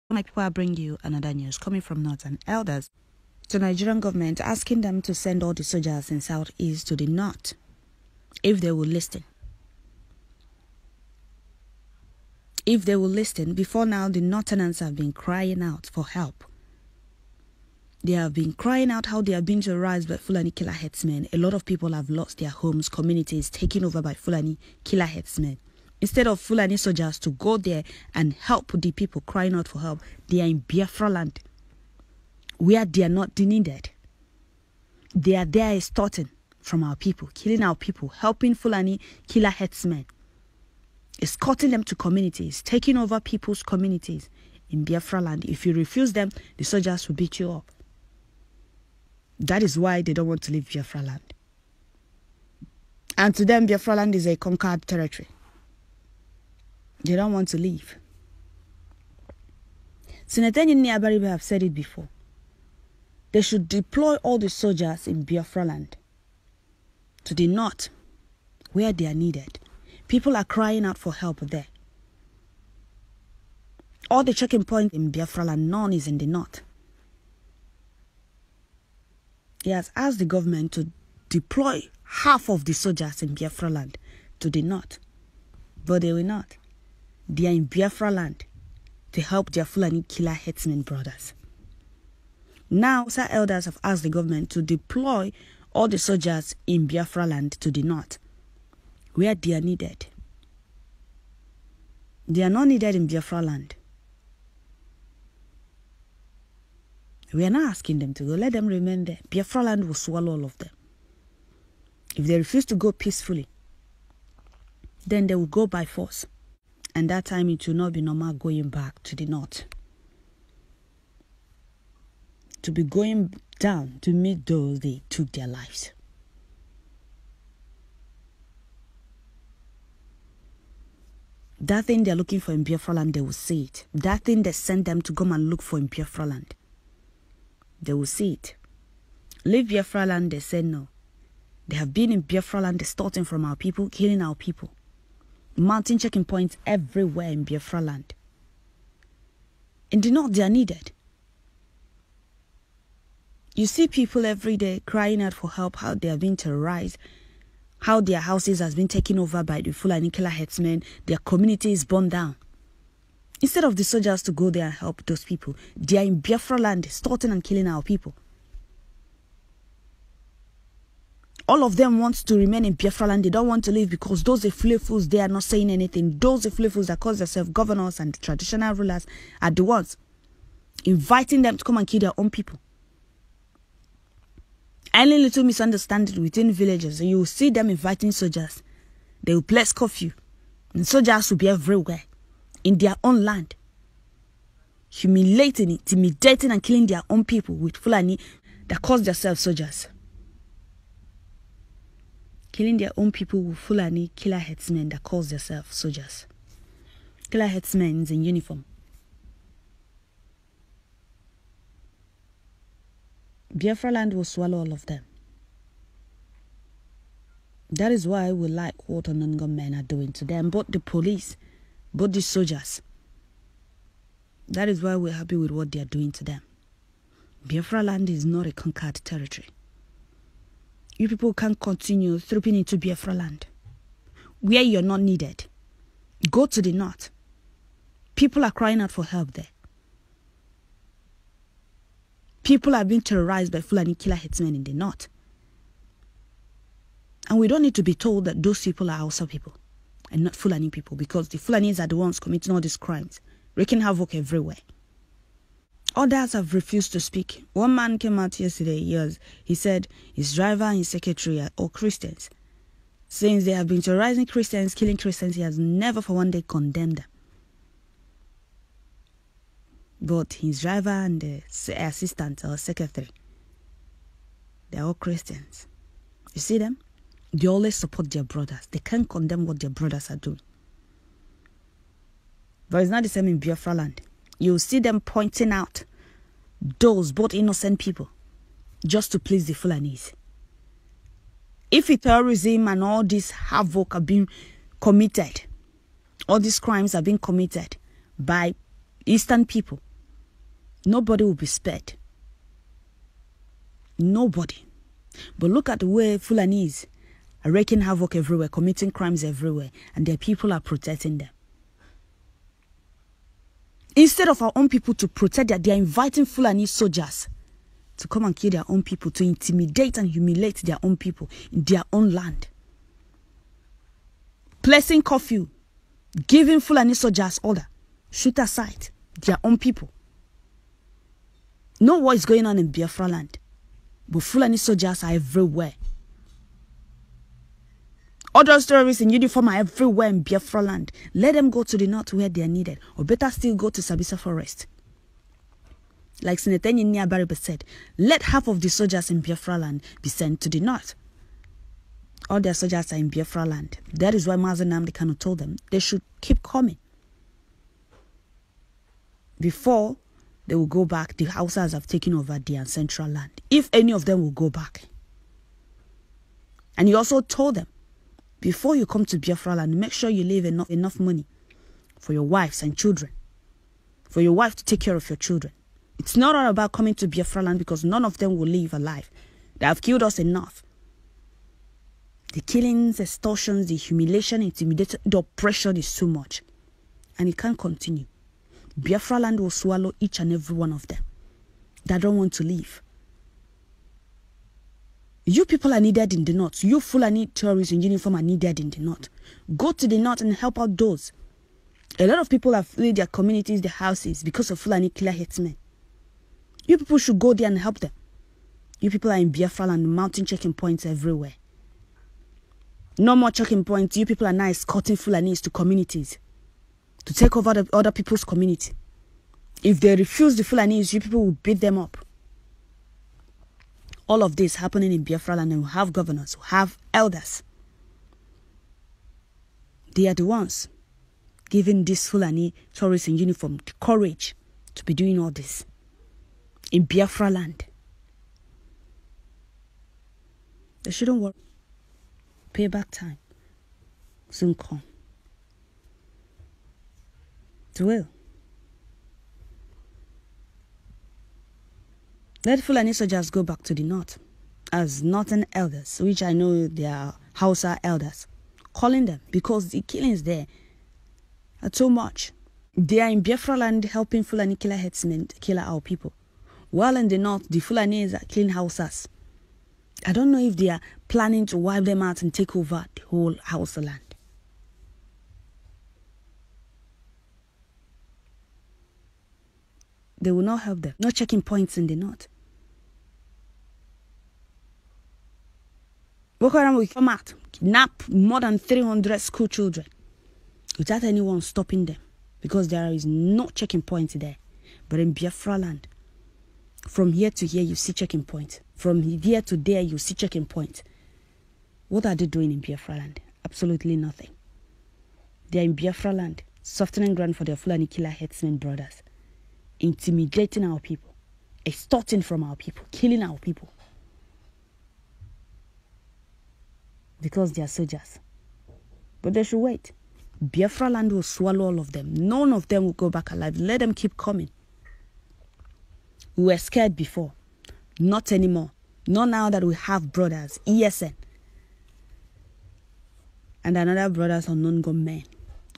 My people, I bring you another news coming from Northern Elders. The Nigerian government asking them to send all the soldiers in Southeast to the north if they will listen. If they will listen, before now the Northerners have been crying out for help. They have been crying out how they are being terrorized by Fulani killer headsmen. A lot of people have lost their homes, communities taken over by Fulani killer headsmen. Instead of Fulani soldiers to go there and help the people crying out for help, they are in Biafra land, where they are not needed. They are there extorting from our people, killing our people, helping Fulani killer headsmen, escorting them to communities, taking over people's communities in Biafra land. If you refuse them, the soldiers will beat you up. That is why they don't want to leave Biafra land. And to them, Biafra land is a conquered territory. They don't want to leave. Senator Yini Abaribe have said it before. They should deploy all the soldiers in Biafra land to the north, where they are needed. People are crying out for help there. All the checking points in Biafra land, none is in the north. He has asked the government to deploy half of the soldiers in Biafra land to the north, but they will not. They are in Biafra land to help their Fulani killer headsmen brothers. Now, Sir Elders have asked the government to deploy all the soldiers in Biafra land to the north, where they are needed. They are not needed in Biafra land. We are not asking them to go. Let them remain there. Biafra land will swallow all of them. If they refuse to go peacefully, then they will go by force. And that time it will not be normal going back to the north. To be going down to meet those they took their lives. That thing they're looking for in Biafra land, they will see it. That thing they sent them to come and look for in Biafra land, they will see it. Leave Biafra land, they said no. They have been in Biafra land, extorting from our people, killing our people. Mountain checking points everywhere in Biafra land. In the north, they are needed. You see people every day crying out for help, how they are being terrorized, how their houses has been taken over by the Fulani killer headsmen, their community is burned down. Instead of the soldiers to go there and help those people, they are in Biafra land, extorting and killing our people. All of them want to remain in Biafra land. They don't want to leave because those Efulefus, they are not saying anything. Those Efulefus that call themselves governors and traditional rulers are the ones inviting them to come and kill their own people. Any little misunderstanding within villages, you will see them inviting soldiers. They will place curfew. And soldiers will be everywhere in their own land, humiliating, intimidating and killing their own people with Fulani that call themselves soldiers. Killing their own people with Fulani killer headsmen that call themselves soldiers. Killer headsmen in uniform. Biafra land will swallow all of them. That is why we like what non-government men are doing to them, both the police, both the soldiers. That is why we're happy with what they are doing to them. Biafra land is not a conquered territory. You people can't continue trooping into Biafra land, where you're not needed. Go to the north. People are crying out for help there. People are being terrorized by Fulani killer headsmen in the north. And we don't need to be told that those people are Hausa people and not Fulani people, because the Fulanis are the ones committing all these crimes, wreaking havoc everywhere. Others have refused to speak. One man came out yesterday, he said his driver and his secretary are all Christians. Since they have been terrorizing Christians, killing Christians, he has never for one day condemned them. But his driver and the assistant or secretary, they are all Christians. You see them? They always support their brothers. They can't condemn what their brothers are doing. But it's not the same in Biafra land. You see them pointing out those both innocent people just to please the Fulanis. If terrorism and all this havoc are being committed, all these crimes are being committed by Eastern people, Nobody will be spared. Nobody. But look at the way Fulanis are wreaking havoc everywhere, committing crimes everywhere, and their people are protecting them. Instead of our own people to protect them, they are inviting Fulani soldiers to come and kill their own people, to intimidate and humiliate their own people in their own land. Placing curfew, giving Fulani soldiers order, shoot aside their own people. Know what is going on in Biafra land, but Fulani soldiers are everywhere. Other terrorists in uniform are everywhere in Biafra land. Let them go to the north where they are needed, or better still go to Sabisa Forest. Like Senator Nyinia Baribe said, let half of the soldiers in Biafra land be sent to the north. All their soldiers are in Biafra land. That is why Mazi Nnamdi Kanu told them they should keep coming. Before they will go back, the Hausas have taken over their central land. If any of them will go back. And he also told them, before you come to Biafra land, make sure you leave enough money for your wives and children. For your wife to take care of your children. It's not all about coming to Biafra land because none of them will live alive. They have killed us enough. The killings, extortions, the humiliation, intimidation, the oppression is too much. And it can't continue. Biafra land will swallow each and every one of them that don't want to leave. You people are needed in the north. You Fulani terrorists in uniform are needed in the north. Go to the north and help out those. A lot of people have fled their communities, their houses because of Fulani killer headsmen. You people should go there and help them. You people are in Biafra land, mounting checking points everywhere. No more checking points. You people are now escorting Fulanis to communities to take over the other people's community. If they refuse the Fulanis, you people will beat them up. All of this happening in Biafra land, and we have governors, we have elders. They are the ones giving this Fulani tourists in uniform the courage to be doing all this in Biafra land. They shouldn't worry. Payback time soon come. It will. Let Fulani soldiers go back to the north as northern elders, which I know they are Hausa elders, calling them because the killings there are too much. They are in Biafra land helping Fulani killer headsmen kill our people. While in the north, the Fulanis are killing Hausas. I don't know if they are planning to wipe them out and take over the whole Hausa land. They will not help them. No checking points in the north. Boko Haram will come out, kidnap more than 300 school children without anyone stopping them because there is no checking point there. But in Biafra land, from here to here, you see checking point. From here to there, you see checking point. What are they doing in Biafra land? Absolutely nothing. They are in Biafra land, softening ground for their Fulani killer headsmen brothers, intimidating our people, extorting from our people, killing our people. Because they are soldiers. But they should wait. Biafra land will swallow all of them. None of them will go back alive. Let them keep coming. We were scared before. Not anymore. Not now that we have brothers, ESN. And another brothers unknown gunmen.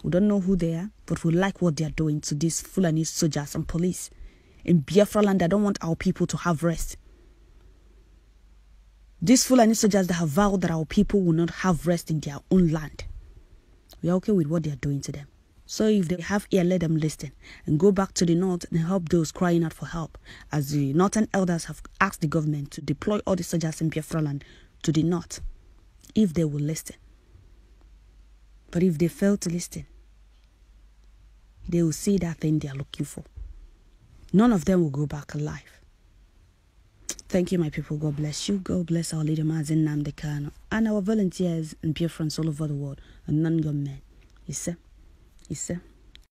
We don't know who they are, but we like what they are doing to these Fulani soldiers and police. In Biafra land, they don't want our people to have rest. These Fulani soldiers that have vowed that our people will not have rest in their own land. We are okay with what they are doing to them. So if they have ear, let them listen and go back to the north and help those crying out for help, as the northern elders have asked the government to deploy all the soldiers in Biafra land to the north, if they will listen. But if they fail to listen, they will see that thing they are looking for. None of them will go back alive. Thank you, my people. God bless you. God bless our leader, Mazi Nnamdi Kanu, and our volunteers and Biafrans all over the world, and non-government. You see?